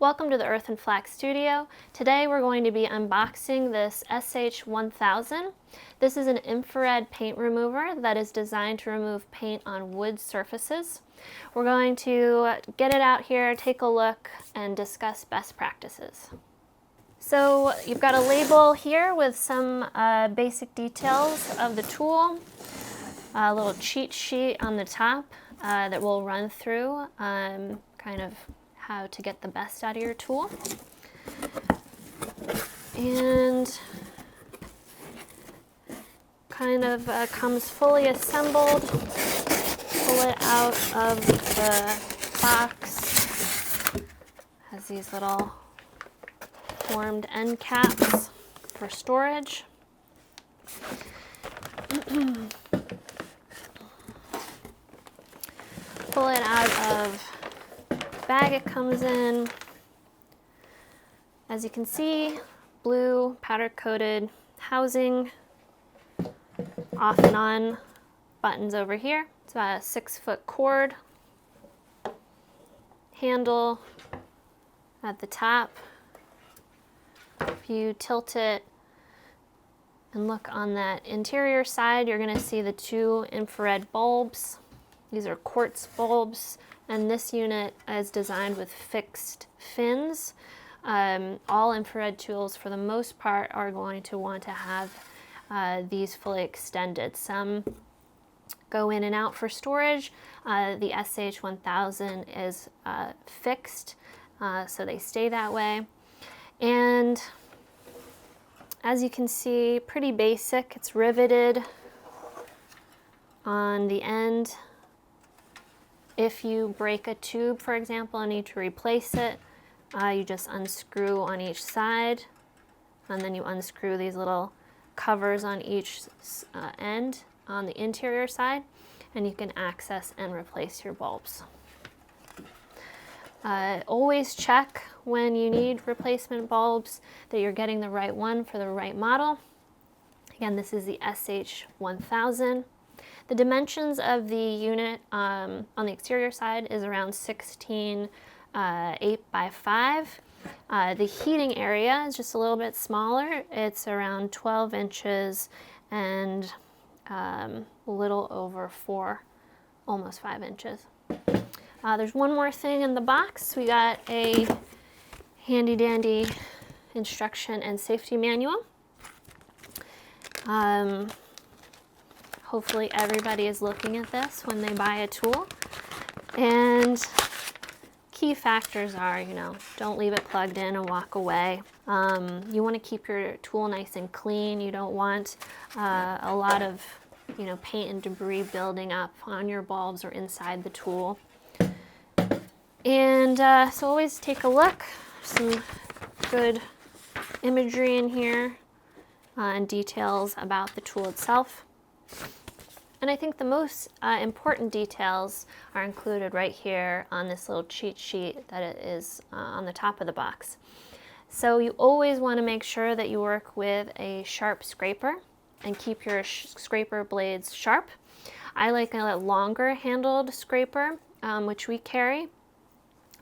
Welcome to the Earth+Flax studio. Today we're going to be unboxing this SH1000. This is an infrared paint remover that is designed to remove paint on wood surfaces. We're going to get it out here, take a look, and discuss best practices. So you've got a label here with some basic details of the tool, a little cheat sheet on the top that we'll run through kind of how to get the best out of your tool. And kind of comes fully assembled. Pull it out of the box. Has these little formed end caps for storage. Pull it out of bag it comes in. As you can see, blue powder coated housing, off and on buttons over here. It's about a 6-foot cord, handle at the top. If you tilt it and look on that interior side, you're going to see the 2 infrared bulbs. These are quartz bulbs. And this unit is designed with fixed fins. All infrared tools, for the most part, are going to want to have these fully extended. Some go in and out for storage. The SH1000 is fixed, so they stay that way. And as you can see, pretty basic. It's riveted on the end. If you break a tube, for example, and need to replace it, you just unscrew on each side, and then you unscrew these little covers on each end on the interior side, and you can access and replace your bulbs. Always check when you need replacement bulbs that you're getting the right one for the right model. Again, this is the SH1000. The dimensions of the unit on the exterior side is around 16 8 by 5. The heating area is just a little bit smaller. It's around 12 inches and a little over 4, almost 5 inches. There's one more thing in the box. We got a handy dandy instruction and safety manual. Hopefully everybody is looking at this when they buy a tool. And key factors are, don't leave it plugged in and walk away. You want to keep your tool nice and clean. You don't want a lot of, paint and debris building up on your bulbs or inside the tool. And so always take a look. Some good imagery in here and details about the tool itself. And I think the most important details are included right here on this little cheat sheet that it is on the top of the box. So you always want to make sure that you work with a sharp scraper and keep your scraper blades sharp. I like a longer handled scraper, which we carry,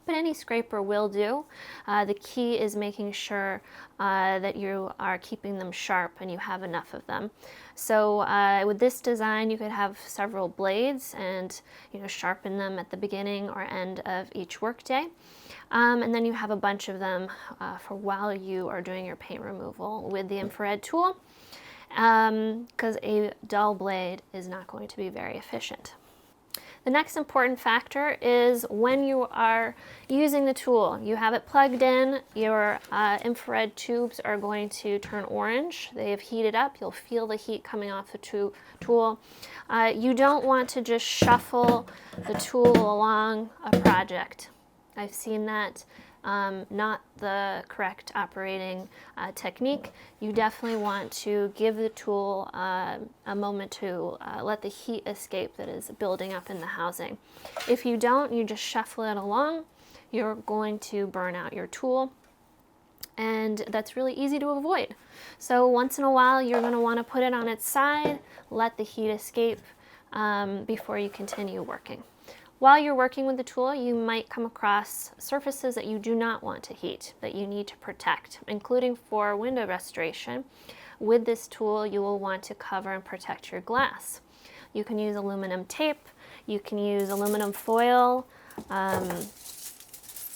but any scraper will do. The key is making sure that you are keeping them sharp and you have enough of them. So with this design, you could have several blades and sharpen them at the beginning or end of each workday. And then you have a bunch of them for while you are doing your paint removal with the infrared tool, because a dull blade is not going to be very efficient. The next important factor is when you are using the tool. You have it plugged in, your infrared tubes are going to turn orange. They have heated up. You'll feel the heat coming off the tool. You don't want to just shuffle the tool along a project. I've seen that. Not the correct operating technique. You definitely want to give the tool a moment to let the heat escape that is building up in the housing. If you don't, you just shuffle it along, you're going to burn out your tool, and that's really easy to avoid. So once in a while, you're going to want to put it on its side, let the heat escape before you continue working. While you're working with the tool, you might come across surfaces that you do not want to heat, that you need to protect, including for window restoration. With this tool, you will want to cover and protect your glass. You can use aluminum tape, you can use aluminum foil,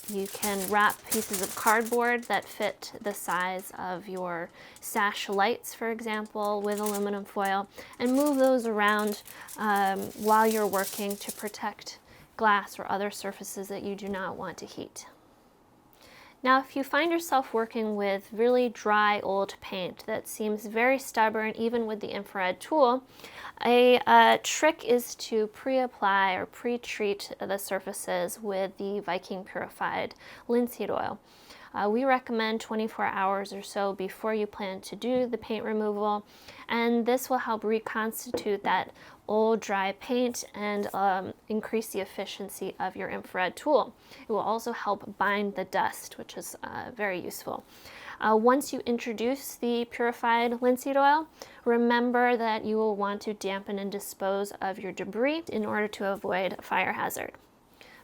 you can wrap pieces of cardboard that fit the size of your sash lights, for example, with aluminum foil, and move those around while you're working to protect glass or other surfaces that you do not want to heat. Now, if you find yourself working with really dry old paint that seems very stubborn even with the infrared tool, a trick is to pre-apply or pre-treat the surfaces with the Viking purified linseed oil. We recommend 24 hours or so before you plan to do the paint removal, and this will help reconstitute that old dry paint and increase the efficiency of your infrared tool. It will also help bind the dust, which is very useful. Once you introduce the purified linseed oil, remember that you will want to dampen and dispose of your debris in order to avoid a fire hazard.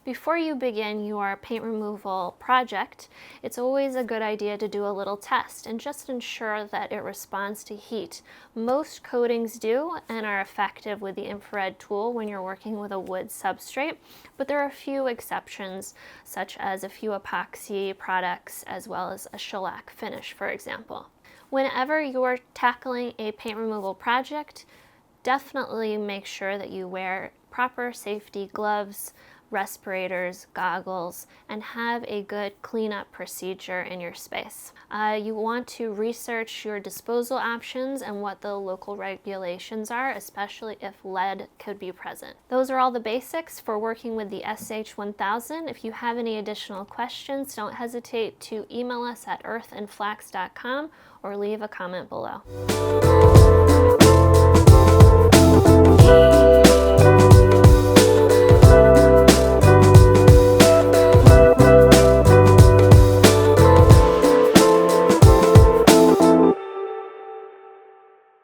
Before you begin your paint removal project, it's always a good idea to do a little test and just ensure that it responds to heat. Most coatings do and are effective with the infrared tool when you're working with a wood substrate, but there are a few exceptions, such as a few epoxy products as well as a shellac finish, for example. Whenever you're tackling a paint removal project, definitely make sure that you wear proper safety gloves, respirators, goggles, and have a good cleanup procedure in your space. You want to research your disposal options and what the local regulations are, especially if lead could be present. Those are all the basics for working with the SH1000. If you have any additional questions, don't hesitate to email us at earthandflax.com or leave a comment below.